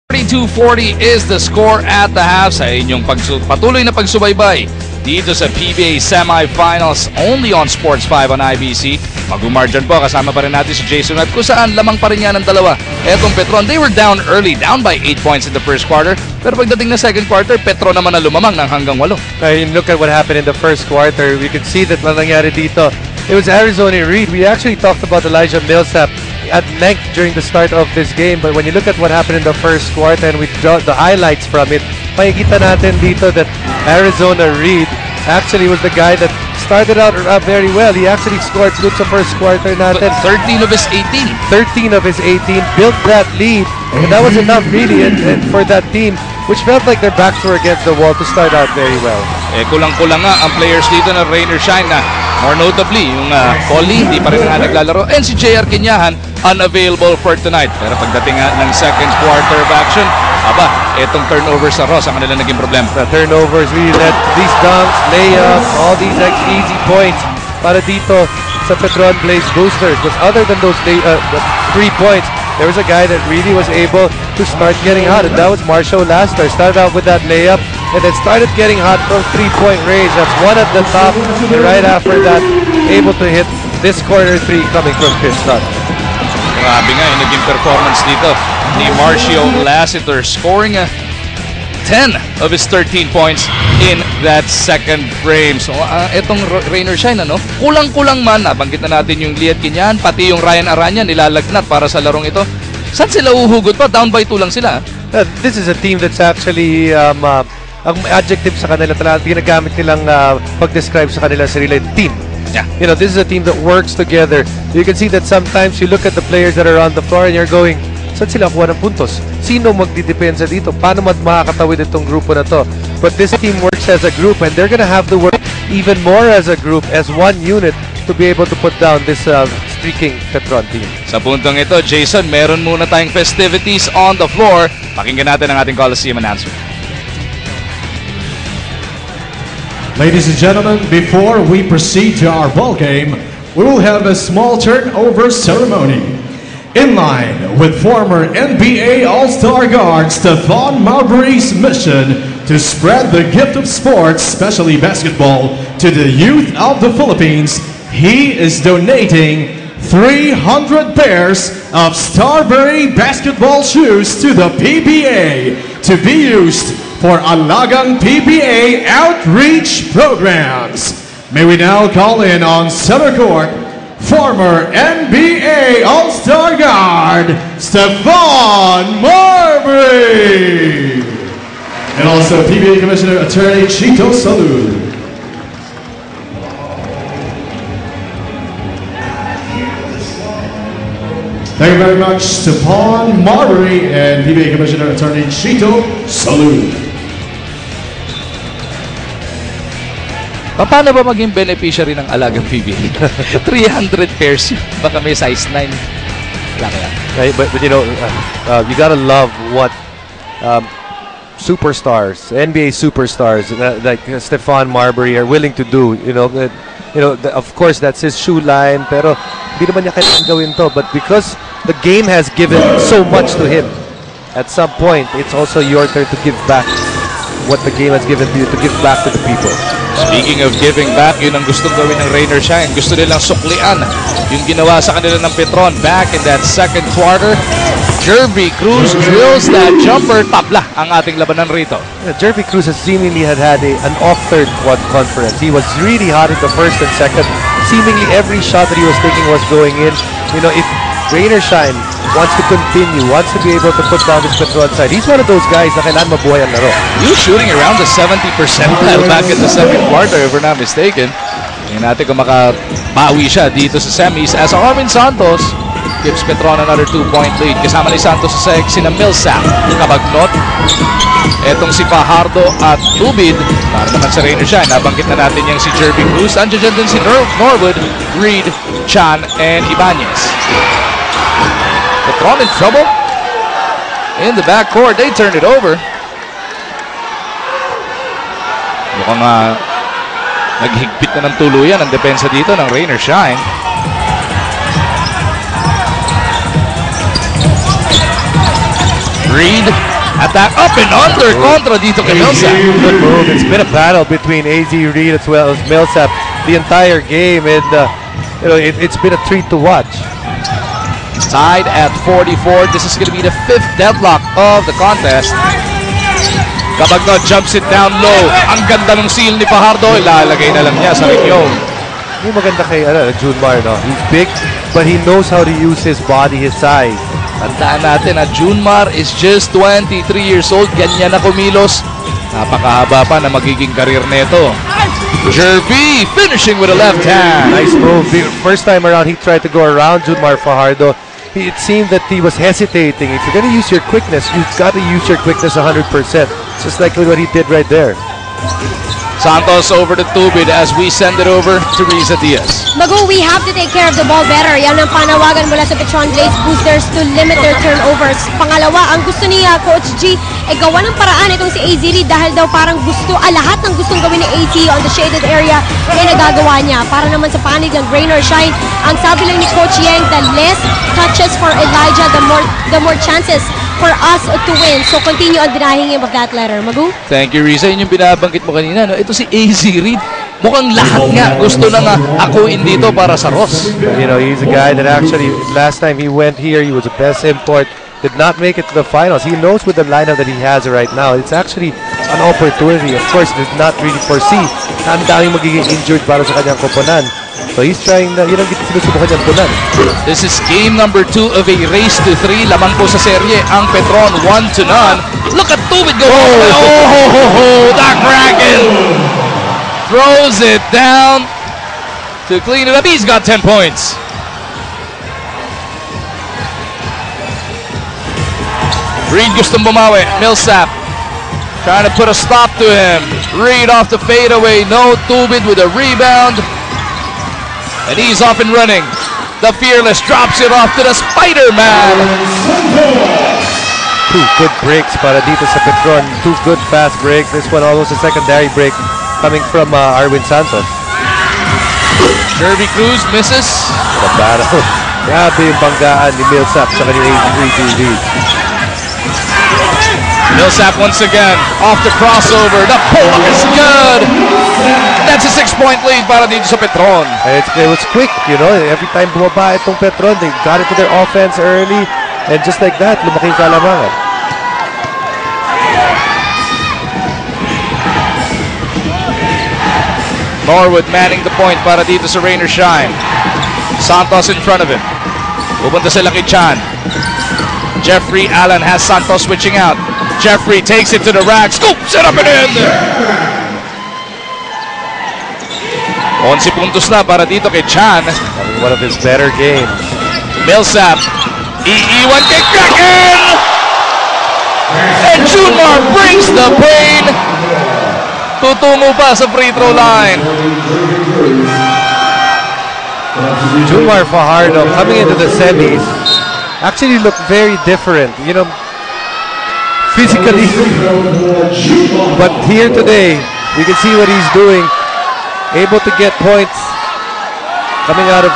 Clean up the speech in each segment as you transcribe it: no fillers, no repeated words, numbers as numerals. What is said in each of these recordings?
42-40 is the score at the half sa inyong patuloy na pagsubaybay dito sa PBA Semifinals only on Sports 5 on IBC. Mag-umarjan po, kasama pa rin natin si Jason at kung saan lamang pa rin yan ng dalawa. Etong Petron, they were down early, down by 8 points in the first quarter. Pero pagdating na second quarter, Petron naman na lumamang ng hanggang 8. Look at what happened in the first quarter. We could see that nangyari dito. It was Arizona Reed. We actually talked about Elijah Millsap at length during the start of this game, but when you look at what happened in the first quarter and we draw the highlights from it, makikita natin dito that Arizona Reed actually was the guy that started out very well. He actually scored good sa first quarter natin. 13 of his 18. 13 of his 18, built that lead, and that was enough really and for that team, which felt like their backs were against the wall to start out very well. Kulang-kulang nga ang players dito na Rain or Shine na more notably yung Collie, hindi pa rin nga naglalaro, and si JR Kinyahan unavailable for tonight. Pero pagdating nga ng second quarter of action, itong turnovers sa Ross ang kanila naging problema. The turnovers really led these dunks, layups, all these easy points para dito sa Petron Blaze Boosters. But other than those 3 points, there was a guy that really was able to start getting hot, and that was Marshall Laster. Started out with that layup and then started getting hot from 3-point range. That's one at the top, and right after that, able to hit this corner 3 coming from Petron. Grabe nga yung naging performance dito ni Marshall Lassiter, scoring 10 of his 13 points in that second frame. So etong Rain or Shine, kulang-kulang man, nabanggit na natin yung Liat Kinyan, pati yung Ryan Aranya nilalagnat para sa larong ito. Saan sila uhugot pa? Down by 2 lang sila. This is a team that's actually ang adjective sa kanila talaga ginagamit nilang pag-describe sa kanila sarili, team. Yeah. You know, this is a team that works together. You can see that sometimes you look at the players that are on the floor and you're going, saan sila kuha ng puntos? Sino magdidepensa dito? Paano makakatawid itong grupo na to? But this team works as a group, and they're gonna have to work even more as a group, as one unit, to be able to put down this streaking Petron team. Sa puntong ito, Jason, meron muna tayong festivities on the floor. Pakinggan natin ang ating Coliseum announcer. Ladies and gentlemen, before we proceed to our ball game, we will have a small turnover ceremony. In line with former NBA All-Star guard Stephon Marbury's mission to spread the gift of sports, especially basketball, to the youth of the Philippines, he is donating 300 pairs of Starbury basketball shoes to the PBA to be used for Alagang PBA outreach programs. May we now call in on center court former NBA All-Star guard Stephon Marbury, and also PBA Commissioner Attorney Chito Salud. Thank you very much, Stephon Marbury and PBA Commissioner Attorney Chito Salud. Paano ba maging beneficiary ng alagang PBA? 300 pairs yun. Baka may size 9. Wala kaya. But you know, you gotta love what superstars, NBA superstars like Stephon Marbury are willing to do. Of course, that's his shoe line, pero hindi naman niya kailangan gawin to. But because the game has given so much to him, at some point, it's also your turn to give back what the game has given to you, to give back to the people. Speaking of giving back, yun ang gustong gawin ng Rain or Shine. Gusto nilang suklian yung ginawa sa kanila ng Petron back in that second quarter. Jervy Cruz drills that jumper. Tabla ang ating labanan rito. Jervy Cruz has seemingly had an off third conference. He was really hot in the first and second. Seemingly every shot that he was taking was going in. You know, if Rain or Shine wants to continue, wants to be able to put down this Petron side, he's one of those guys na kailangan mabuhay ang laro. He was shooting around the 70% back in the second quarter, if we're not mistaken. Tingnan natin kung makabawi siya dito sa semis as Armin Santos gives Petron another 2-point lead. Kasama ni Santos sa seksi ng Millsap, Kabagnot, etong si Fajardo at Tubid. Para naman sa Rain or Shine, nabanggit na natin yung si Jervy Cruz. Andiyan din si Norwood, Reed, Chan, and Ibanez. Petron in trouble in the backcourt. They turned it over. Mukhang naghigpit na ng tuluyan ang depensa dito ng Rain or Shine. Reed Attack up and under kontra dito kay Millsap. Good move. It's been a battle between AZ Reed as well as Millsap the entire game, and it's been a treat to watch. Tied at 44. This is going to be the 5th deadlock of the contest. Kabagno jumps it down low. Ang ganda ng seal ni Fajardo. Ilalagay na lang niya sa Rikyong. Yung maganda kay Junmar, no? He's big, but he knows how to use his body, his size. Tandaan natin na Junmar is just 23 years old. Ganyan na kumilos. Napakahaba pa na magiging karir nito. Jerby finishing with a left hand. Nice move. First time around, he tried to go around Junmar Fajardo. It seemed that he was hesitating. If you're going to use your quickness, you've got to use your quickness 100%. Just like what he did right there. Santos over to Tubid as we send it over to Riza Diaz. Magu, we have to take care of the ball better. Yan ang panawagan mula sa Petron Blaze boosters to limit their turnovers. Pangalawa, ang gusto ni Coach G ay gawa ng paraan itong si AZ Reed dahil daw parang lahat ng gustong gawin ni AZ on the shaded area ay nagagawa niya. Para naman sa panig ng rain or shine, ang sabi lang ni Coach Yang, the less touches for Elijah, the more chances for us to win. So continue on denying him of that letter. Magu? Thank you, Riza. Yun yung binabanggit mo kanina. No? Ito si AZ Reed. Mukhang lahat nga gusto na nga akuin dito para sa Ross. You know, he's a guy that actually, last time he went here, he was the best import. Did not make it to the finals. He knows with the lineup that he has right now, it's actually an opportunity. Of course, did not really foresee na ang daming magiging injured para sa kanyang koponan. So he's trying na, yun ang sinusubukan niyang punan. This is game number 2 of a race to 3. Lamang po sa serye ang Petron 1-0. Look at Tubid go. Oh, the Kraken throws it down to clean it up. He's got 10 points. Reed gustong bumawi. Millsap trying to put a stop to him. Reed off the fadeaway. No, Tubid with a rebound. And he's off and running. The Fearless drops it off to the Spider-Man. 2 good breaks para dito sa Petron. 2 good fast breaks. This one almost a secondary break coming from Arwin Santos. Jerby Cruz misses. The battle. Grabe yung banggaan ni Millsap sa kanyang AZ3 Millsap once again off the crossover. The pull-up is good. That's a 6-point lead para dito sa Petron. It was quick, you know. Every time bumaba itong Petron, they got into their offense early. And just like that, lumaki yung kalamangan. Norwood manning the point para dito sa rain or shine. Santos in front of him. Pupunta sila kay Chan. Jeffrey Allen has Santos switching out. Jeffrey takes it to the rack, scoops it up and in. 11 puntos na para dito kay Chan. One of his better games. Millsap, iiwan kay Kraken! And Junmar brings the pain. Tutungo pa sa free throw line. Junmar Fajardo coming into the semis actually looked very different, you know, physically. But here today, you can see what he's doing. Able to get points coming out of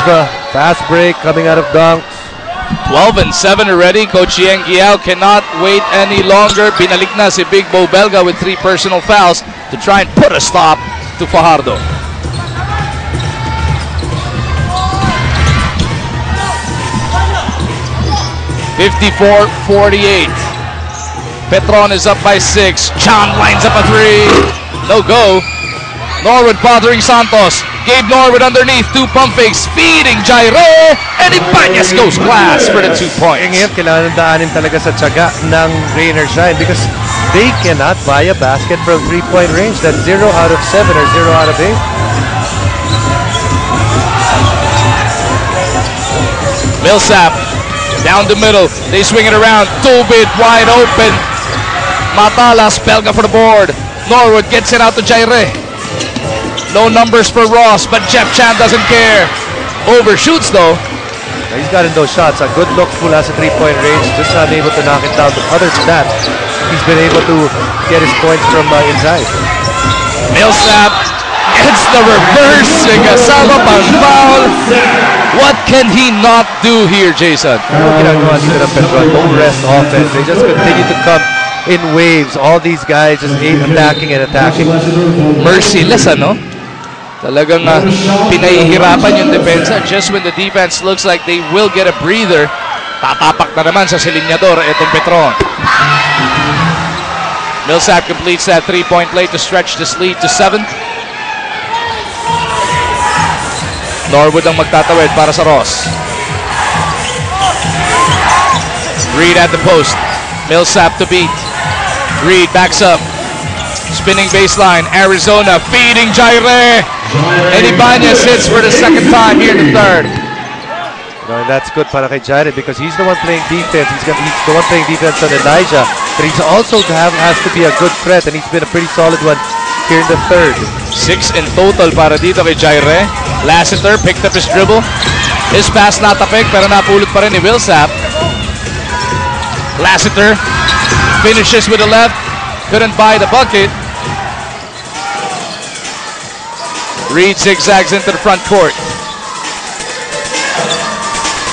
fast break, coming out of dunks. 12-7 already. Coach Yang Giao cannot wait any longer. Binalik na si Big Bo Belga with 3 personal fouls to try and put a stop to Fajardo. (54-48). Petron is up by 6. Chan lines up a 3. No go. Norwood bothering Santos. Gabe Norwood underneath. 2 pump fakes. Feeding Jaire. And Ibanez goes glass for the 2 points. Ngayon, kailangan daanin talaga sa tiyaga ng rain or shine because they cannot buy a basket from 3-point range. That's 0 out of 7 or 0 out of 8. Millsap down the middle. They swing it around. Tubid wide open. Matalas. Belga for the board. Norwood gets it out to Jaire. No numbers for Ross, but Jeff Chan doesn't care. Overshoots though. He's gotten those shots. A good look mula sa 3-point range. Just not able to knock it down. But other than that, he's been able to get his points from inside. Millsap gets the reverse. Kasama pang foul. What can he not do here, Jason? Ginagawa dito ng Petron. No rest offense. They just continue to come in waves. All these guys just attacking and attacking. Merciless, ano? Talagang pinahihirapan yung depensa. Just when the defense looks like they will get a breather, tatapak na naman sa silinyador itong Petron. Millsap completes that three-point play to stretch this lead to 7. Norwood ang magtatawid para sa Ross. Reed at the post. Millsap to beat. Reed backs up. Spinning baseline. Arizona feeding Jaire. And Ibanez hits for the second time here in the third. And that's good para kay Jaire because he's the one playing defense. He's the one playing defense on Elijah. But he's also has to be a good threat, and he's been a pretty solid one here in the third. 6 in total para dito kay Jaire. Lassiter picked up his dribble. His pass natapik pero napulot pa rin ni Millsap. Lassiter finishes with the left. Couldn't buy the bucket. Reed zigzags into the front court.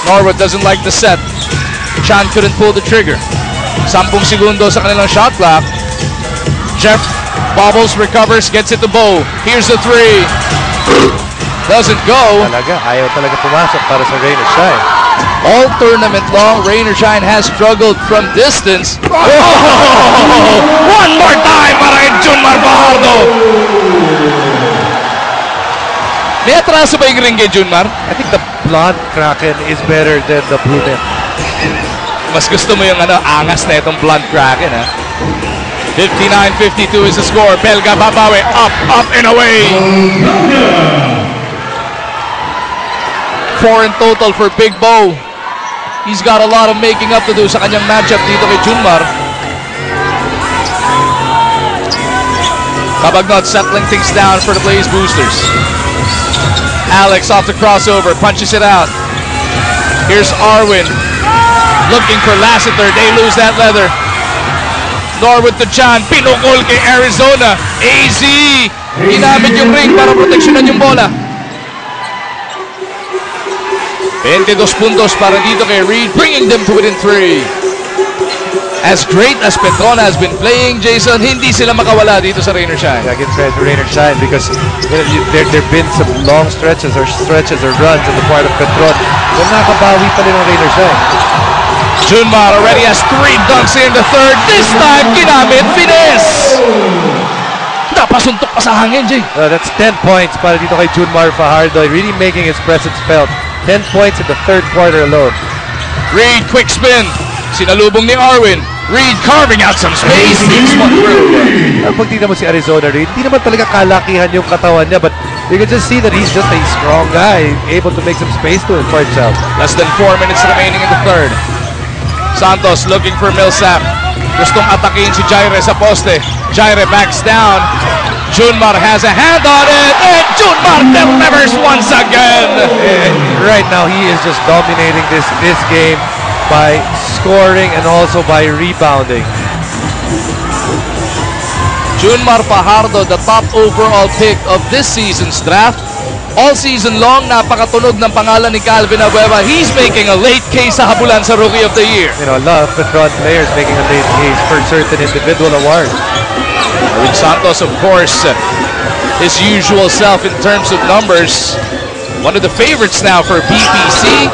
Norwood doesn't like the set. Chan couldn't pull the trigger. 10 segundo sa kanilang shot clock. Jeff bobbles, recovers, gets it to Bo. Here's the three. Doesn't go. Ayaw talaga pumasok para sa Rain or Shine. All tournament long, Rain or Shine has struggled from distance. Oh! One more time para kay Junmar Fajardo. May atraso ba yung ring kay Junmar? I think the blonde Kraken is better than the blue net. Mas gusto mo yung angas na itong blonde Kraken, ha? 59-52 is the score. Belga babawi. Up and away. 4 in total for Big Bo. He's got a lot of making up to do sa kanyang matchup dito kay Junmar. Cabagnot settling things down for the Blaze Boosters. Alex off the crossover, punches it out. Here's Arwin looking for Lassiter. They lose that leather. Norwood to Chan, pinukol kay Arizona. AZ ginamit yung ring para proteksyonan yung bola. 22 puntos para dito kay Reed, bringing them to within 3. As great as Petron has been playing, Jason, hindi sila makawala dito sa Rain or Shine. I give credit to Rain or Shine because there have been some long stretches or runs on the part of Petron. Well, nakabawi pa rin ang Rain or Shine. Junmar already has 3 dunks in the third. This time, ginamit, finesse! Napasuntok pa sa hangin, Jay. That's 10 points para dito kay Junmar Fajardo, really making his presence felt. 10 points in the third quarter alone. Reed, quick spin. Sinalubong ni Arwin. Reed carving out some space. Takes one through. Pag tingnan mo si Arizona, Reed, hindi naman talaga kalakihan yung katawan niya, but you can just see that he's just a strong guy, able to make some space for himself. Less than 4 minutes remaining in the third. Santos looking for Millsap. Gustong atakin si Jaire sa poste. Jaire backs down. Junmar has a hand on it, and Junmar delivers once again. Right now, he is just dominating this game by scoring and also by rebounding. Junmar Fajardo, the top overall pick of this season's draft. All season long, napakatunog ng pangalan ni Calvin Abueva. He's making a late case sa habulan sa Rookie of the Year. You know, a lot of Petron players making a late case for certain individual awards. Arwin Santos, of course, his usual self in terms of numbers. One of the favorites now for BPC.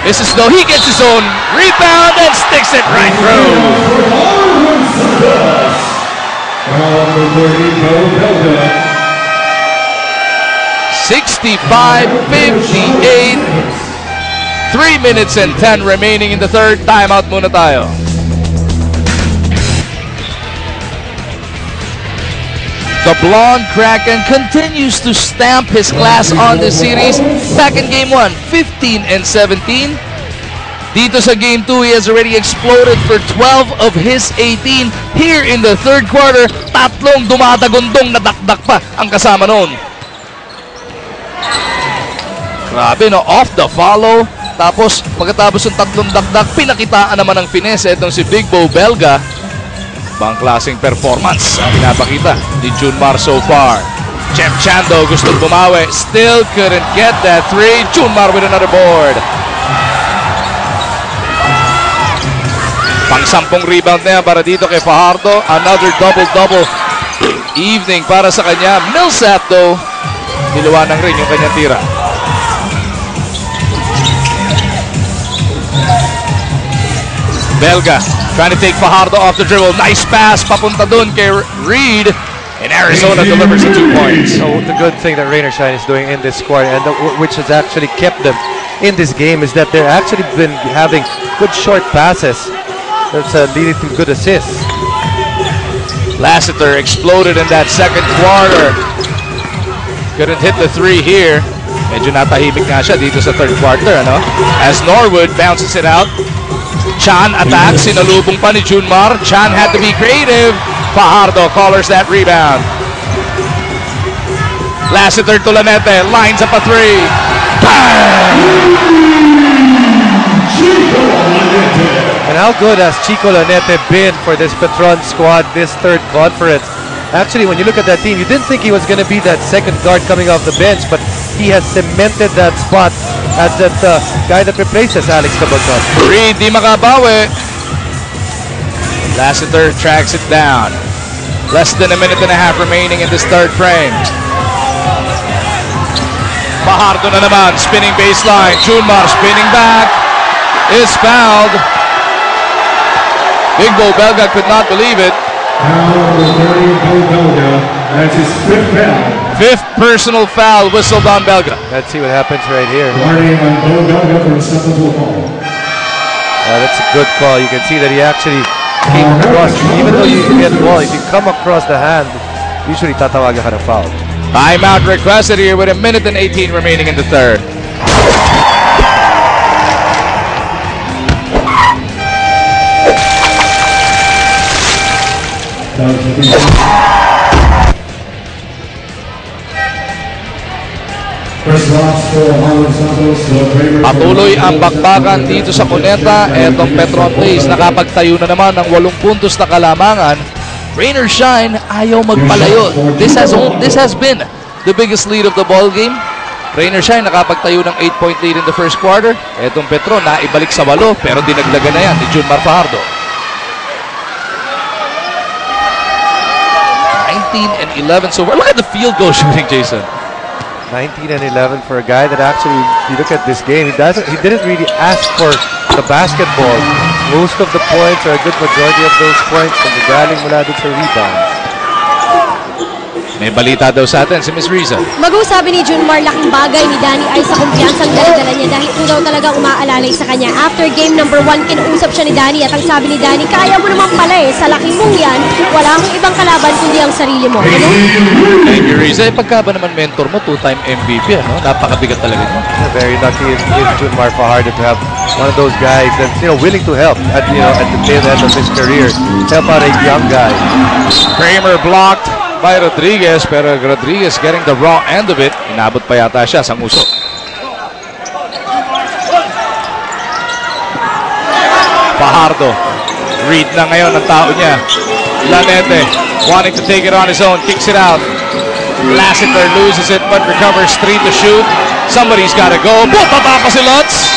This is though he gets his own rebound and sticks it right through. 65-58. 3 minutes and 10 remaining in the third. Timeout muna tayo. The Blonde Kraken continues to stamp his class on this series. Back in Game 1, 15-17. Dito sa Game 2, he has already exploded for 12 of his 18. Here in the third quarter, tatlong dumatagundong na dakdak pa ang kasama noon. Grabe, no? Off the follow. Tapos, pagkatapos ng tatlong dakdak, pinakitaan naman ng finesse itong si Big Bo Belga. Bang klaseng performance ang pinapakita ni Junmar so far. Jeff Chando gustong bumawi. Still couldn't get that three. Junmar with another board. Pang-10 rebound na yan para dito kay Fajardo. Another double-double evening para sa kanya. Millsap though, niluwanang rin yung kanyang tira. Belga trying to take Fajardo off the dribble. Nice pass papunta dun kay Reed. And Arizona delivers the 2 points. So the good thing that Rain or Shine is doing in this squad, and which has actually kept them in this game, is that they're actually been having good short passes. That's leading to good assists. Lassiter exploded in that second quarter. Couldn't hit the 3 here. Medyo natahimik nga siya dito sa third quarter, ano? As Norwood bounces it out. Chan attacks, sinalubong pa ni Junmar. Chan had to be creative. Fajardo collars that rebound. Lassiter to Lanete, lines up a 3. And how good has Chico Lanete been for this Petron squad this third conference? Actually, when you look at that team, you didn't think he was going to be that second guard coming off the bench, but he has cemented that spot as that guy that replaces Alex Cabagon. Reed di makabawi. Lassiter tracks it down. Less than a minute and a half remaining in this third frame. Fajardo na naman, spinning baseline. Junmar spinning back. Is fouled. Big Bo Belga could not believe it. That's his 5th foul. 5th personal foul whistled on Belga. Let's see what happens right here. That's a good call. You can see that he actually came across. Even though you get the ball, if you come across the hand, usually tatawagan ka ng foul. Timeout requested here with 1 minute and 18 remaining in the third. Patuloy ang bakbakan dito sa Cuneta. Etong Petron Place nakapagtayo na naman ng 8 puntos na kalamangan. Rain or shine, ayaw magpalayo. This has been the biggest lead of the ball game. Rain or shine nakapagtayo ng 8-point lead in the first quarter. Etong Petron naibalik sa 8 pero dinagdagan na yan ni Junmar Fajardo. 19 and 11 so far. Look at the field goal shooting, Jason. 19 and 11 for a guy that actually, if you look at this game, he didn't really ask for the basketball. Most of the points, or a good majority of those points, galing mula dun sa rebounds. May balita daw sa atin si Miss Riza. Mag-uusabi ni Junmar, laking bagay ni Danny ay sa kumpiyansang dala-dala niya dahil ito daw talagang umaalalay sa kanya. After game number 1, kinausap siya ni Danny at ang sabi ni Danny, kaya mo naman pala sa laki mong yan, wala kang ibang kalaban kundi ang sarili mo. Ano? Thank you, Riza. Pagka ba naman mentor mo, 2-time MVP, ano? Napakabigat talaga mo. Very lucky in Junmar Fajardo to have one of those guys that's willing to help at the tail end of his career. Help out a young guy. Kramer blocked by Rodriguez, pero Rodriguez getting the raw end of it. Inabot pa yata siya sa nguso. Fajardo. Reed na ngayon ang tao niya. Lanete wanting to take it on his own. Kicks it out. Lassiter loses it but recovers 3 to shoot. Somebody's gotta go. Bumaba pa si Lutz.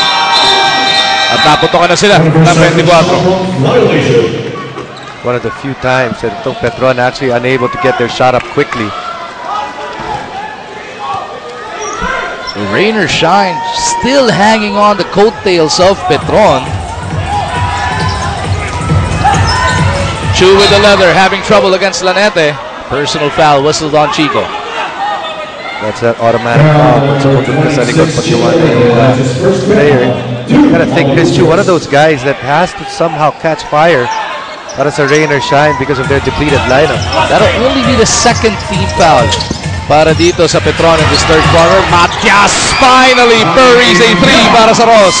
At naputokan na sila ng 24. One of the few times that Petron actually unable to get their shot up quickly. Rain or shine, still hanging on the coattails of Petron. Chu with the leather, having trouble against Lanete. Personal foul whistled on Chico. That's that automatic foul. Sa likod pag yung player. You gotta think this Chu, one of those guys that has to somehow catch fire. Para sa Rain or shine because of their depleted lineup. That'll only be the second team foul para dito sa Petron in this third quarter. Matias finally buries a 3 para sa Ross.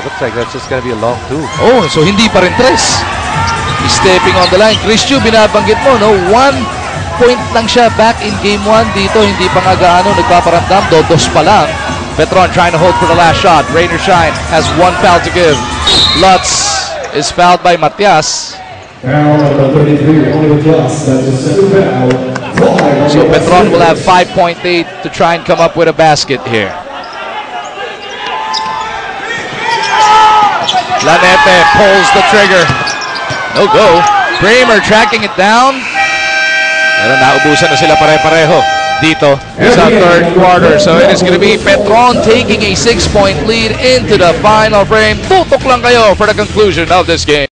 It looks like that's just gonna be a long 2. Oh, so hindi pa rin 3. He's stepping on the line. Chris Chu, binabanggit mo, no? 1 point lang siya back in game 1. Dito, hindi pa nga gaano nagpaparamdam. Dos pa lang. Petron trying to hold for the last shot. Rain or shine has 1 foul to give. Lutz is fouled by Matias. So Petron will have 5.8 to try and come up with a basket here. Lanete pulls the trigger. No go. Kramer tracking it down. Pero naubusan na sila pare-pareho dito sa third quarter. So it is going to be Petron taking a 6-point lead into the final frame. Tutok lang kayo for the conclusion of this game.